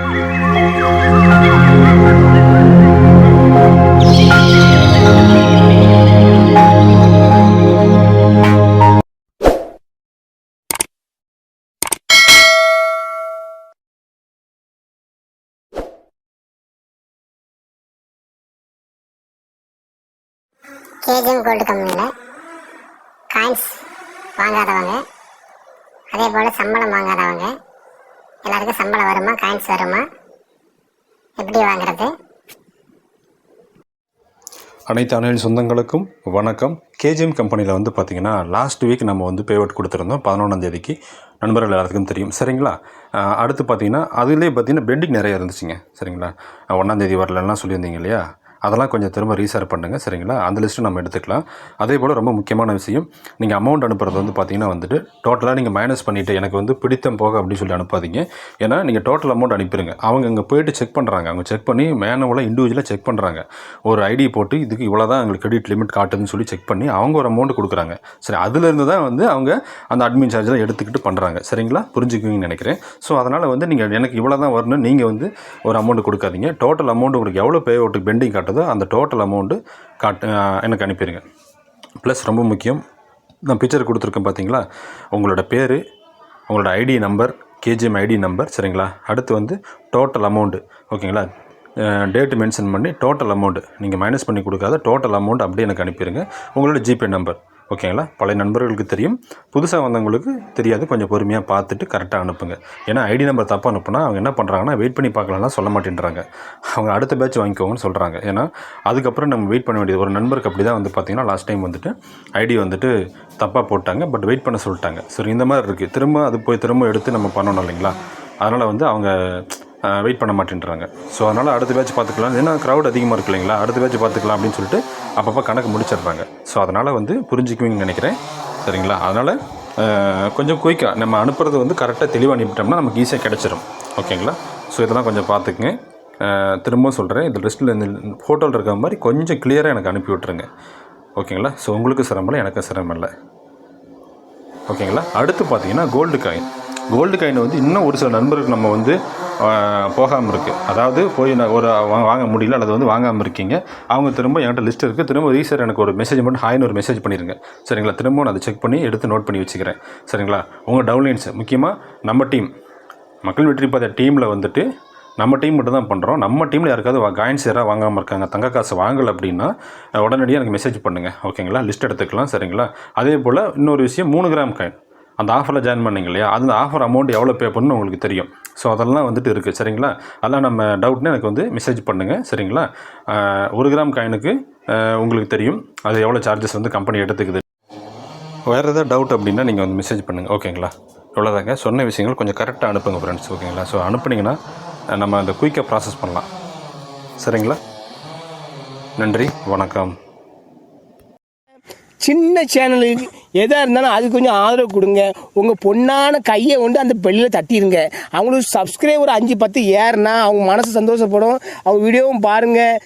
KGM gold கம்பெனியில் coins வாங்காதவங்க, அதே போல் சம்பளம் வாங்காதவங்க எல்லாருக்கும் சம்பளம் வருமா, காயின்ஸ் வருமா, எப்படி வாங்குறது? அனைத்து ஆன்லைன் சொந்தங்களுக்கும் வணக்கம். கேஜிஎம் கம்பெனியில் வந்து பார்த்திங்கன்னா லாஸ்ட் வீக் நம்ம வந்து பேமெண்ட் கொடுத்துருந்தோம் 11ஆம் தேதிக்கு. நண்பர்கள் எல்லாத்துக்கும் தெரியும், சரிங்களா? அடுத்து பார்த்திங்கன்னா அதுலேயே பார்த்திங்கன்னா பெண்டிங் நிறையா இருந்துச்சுங்க, சரிங்களா? 1ஆம் தேதி வரலன்னா சொல்லியிருந்தீங்க இல்லையா, அதெல்லாம் கொஞ்சம் திரும்ப ரீசார் பண்ணுங்கள், சரிங்களா? அந்த லிஸ்ட்டு நம்ம எடுத்துக்கலாம். அதே போல் ரொம்ப முக்கியமான விஷயம், நீங்கள் அமௌண்ட் அனுப்புறது வந்து பார்த்திங்கன்னா வந்துட்டு டோட்டலாக நீங்கள் மைனஸ் பண்ணிவிட்டு எனக்கு வந்து பிடித்தம் போக அப்படின்னு சொல்லி அனுப்பாதீங்க. ஏன்னா நீங்கள் டோட்டல் அமௌண்ட் அனுப்பிடுங்க. அவங்க அங்கே போய்ட்டு செக் பண்ணுறாங்க, அவங்க செக் பண்ணி மேனுவலாக இண்டிவிஜுவலாக செக் பண்ணுறாங்க. ஒரு ஐடி போட்டு இதுக்கு இவ்வளோ தான் எங்களுக்கு கிரெடிட் லிமிட் காட்டுதுன்னு சொல்லி செக் பண்ணி அவங்க ஒரு அமௌண்ட் கொடுக்குறாங்க. சரி, அதுலேருந்து தான் வந்து அவங்க அந்த அட்மின் சார்ஜெலாம் எடுத்துக்கிட்டு பண்ணுறாங்க, சரிங்களா? புரிஞ்சுக்குவீங்கன்னு நினைக்கிறேன். ஸோ அதனால் வந்து நீங்கள் எனக்கு இவ்வளோ தான் வரணும், நீங்கள் வந்து ஒரு அமௌண்ட் கொடுக்காதீங்க. டோட்டல் அமௌண்ட் உங்களுக்கு எவ்வளோ பே அவுட்டுக்கு பெண்டிங் காட்டுதோ அந்த டோட்டல் அமௌண்ட்டு எனக்கு அனுப்பிடுங்க. ப்ளஸ் ரொம்ப முக்கியம், நான் பிக்சர் கொடுத்துருக்கேன் பார்த்தீங்களா, உங்களோட பேர், உங்களோட ID number, KGM ID number, சரிங்களா? அடுத்து வந்து டோட்டல் அமௌண்ட்டு, ஓகேங்களா? டேட்டு மென்ஷன் பண்ணி டோட்டல் அமௌண்ட்டு நீங்கள் மைனஸ் பண்ணி கொடுக்காத டோட்டல் அமௌண்ட் அப்படியே எனக்கு அனுப்பிடுங்க. உங்களோட ஜிபே நம்பர், ஓகேங்களா? பழைய நண்பர்களுக்கு தெரியும், புதுசாக வந்தவங்களுக்கு தெரியாது. கொஞ்சம் பொறுமையாக பார்த்துட்டு கரெக்டாக அனுப்புங்க. ஏன்னா ஐடி நம்பர் தப்பாக அனுப்புனா அவங்க என்ன பண்ணுறாங்கன்னா வெயிட் பண்ணி பார்க்கலாம்னா சொல்ல மாட்டேன்றாங்க. அவங்க அடுத்த பேட்ச் வாங்கிக்கோங்கன்னு சொல்கிறாங்க. ஏன்னா அதுக்கப்புறம் நம்ம வெயிட் பண்ண வேண்டியது. ஒரு நண்பருக்கு அப்படி தான் வந்து பார்த்திங்கன்னா லாஸ்ட் டைம் வந்துட்டு ஐடி வந்துட்டு தப்பாக போட்டாங்க, பட் வெயிட் பண்ண சொல்லிட்டாங்க. சரி, இந்த மாதிரி இருக்குது. திரும்ப அது போய் திரும்ப எடுத்து நம்ம பண்ணணும் இல்லைங்களா? அதனால் வந்து அவங்க வெயிட் பண்ண மாட்டேன்றாங்க. ஸோ அதனால் அடுத்த பேட்ச் பார்த்துக்கலாம், ஏன்னா க்ரௌட் அதிகமாக இருக்குது இல்லைங்களா? அடுத்த பேட்ச் பார்த்துக்கலாம் அப்படின்னு சொல்லிட்டு அப்பப்போ கணக்கு முடிச்சிடுறாங்க. ஸோ அதனால் வந்து புரிஞ்சுக்குவீங்கன்னு நினைக்கிறேன், சரிங்களா? அதனால் கொஞ்சம் குயிக்காக நம்ம அனுப்புறது வந்து கரெக்டாக தெளிவாக அனுப்பிட்டோம்னா நமக்கு ஈஸியாக கிடச்சிரும், ஓகேங்களா? ஸோ இதெல்லாம் கொஞ்சம் பார்த்துக்குங்க. திரும்ப சொல்கிறேன், இந்த லிஸ்ட்டில் இந்த ஃபோட்டோவில் இருக்கிற மாதிரி கொஞ்சம் கிளியராக எனக்கு அனுப்பி விட்ருங்க, ஓகேங்களா? ஸோ உங்களுக்கு சிரமம் இல்லை, எனக்கு சிரமம் இல்லை, ஓகேங்களா? அடுத்து பார்த்தீங்கன்னா கோல்டு காயின் வந்து இன்னும் ஒரு சில நண்பருக்கு நம்ம வந்து போகாமல் இருக்குது. அதாவது போய் நான் ஒரு வாங்க முடியல அல்லது வந்து வாங்காமல் இருக்கீங்க. அவங்க திரும்ப என்கிட்ட லிஸ்ட் இருக்குது, திரும்ப ரீசர் எனக்கு ஒரு மெசேஜ் மட்டும் ஹாய்னு ஒரு மெசேஜ் பண்ணிடுங்க, சரிங்களா? திரும்ப நான் அதை செக் பண்ணி எடுத்து நோட் பண்ணி வச்சுக்கிறேன், சரிங்களா? உங்கள் டவுன்லைன்ஸ் முக்கியமாக நம்ம டீம் மக்கள் வெற்றி பாதை டீமில் வந்துட்டு நம்ம டீம் மட்டும் தான் பண்ணுறோம். நம்ம டீமில் யாருக்காவது காயின்ஸ் யாராவது வாங்காமல் இருக்காங்க, தங்க காசு வாங்கலை அப்படின்னா உடனடியாக எனக்கு மெசேஜ் பண்ணுங்கள், ஓகேங்களா? லிஸ்ட் எடுத்துக்கலாம், சரிங்களா? அதே போல் இன்னொரு விஷயம், 3 கிராம் காயின் அந்த ஆஃபரில் ஜாயின் பண்ணிங்க இல்லையா, அந்த ஆஃபர் அமௌண்ட் எவ்வளோ பே பண்ணணும்னு உங்களுக்கு தெரியும். ஸோ அதெல்லாம் வந்துட்டு இருக்குது, சரிங்களா? அதெல்லாம் நம்ம டவுட்னு எனக்கு வந்து மெசேஜ் பண்ணுங்கள், சரிங்களா? 1 கிராம் காயினுக்கு உங்களுக்கு தெரியும் அது எவ்வளோ சார்ஜஸ் வந்து கம்பெனி எடுத்துக்குது. வேறு ஏதாவது டவுட் அப்படின்னா நீங்கள் வந்து மெசேஜ் பண்ணுங்கள், ஓகேங்களா? இவ்வளோதாங்க. சொன்ன விஷயங்கள் கொஞ்சம் கரெக்டாக அனுப்புங்க ஃப்ரெண்ட்ஸ், ஓகேங்களா? ஸோ அனுப்புனீங்கன்னா நம்ம அந்த குயிக்காக ப்ராசஸ் பண்ணலாம், சரிங்களா? நன்றி, வணக்கம். சின்ன சேனலுக்கு எதாக இருந்தாலும் அது கொஞ்சம் ஆதரவு கொடுங்க. உங்கள் பொண்ணான கையை கொண்டு அந்த பெல்லில் தட்டிடுங்க. அவங்களுக்கு சப்ஸ்கிரைபர் 5-10 ஏறுனா அவங்க மனசு சந்தோஷப்படும். அவங்க வீடியோவும் பாருங்கள்.